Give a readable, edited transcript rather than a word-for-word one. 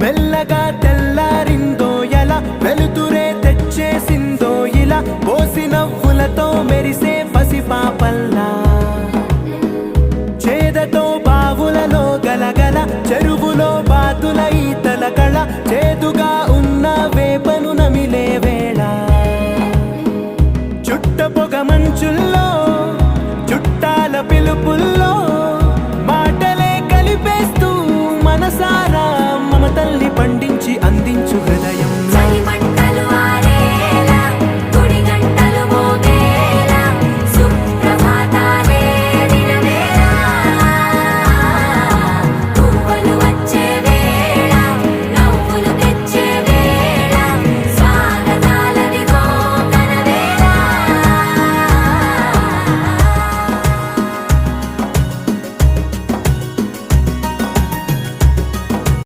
మెల్లగా తెల్లారిందో ఎలా వెలుతురే తెచ్చేసిందో ఇలా పోసి నవ్వులతో మెరిసే పసిపాపల్లా చేదతో బావులలో గలగల చెరువులో బాతుల ఈతల కళ చేదుగా ఉన్న వేపను నమిలే వేళ చుట్ట పొగ మంచుల్లో చుట్టాల పిలుపుల్లో మాటలే కలిపేస్తూ మనసారా మమతల్ని పండించి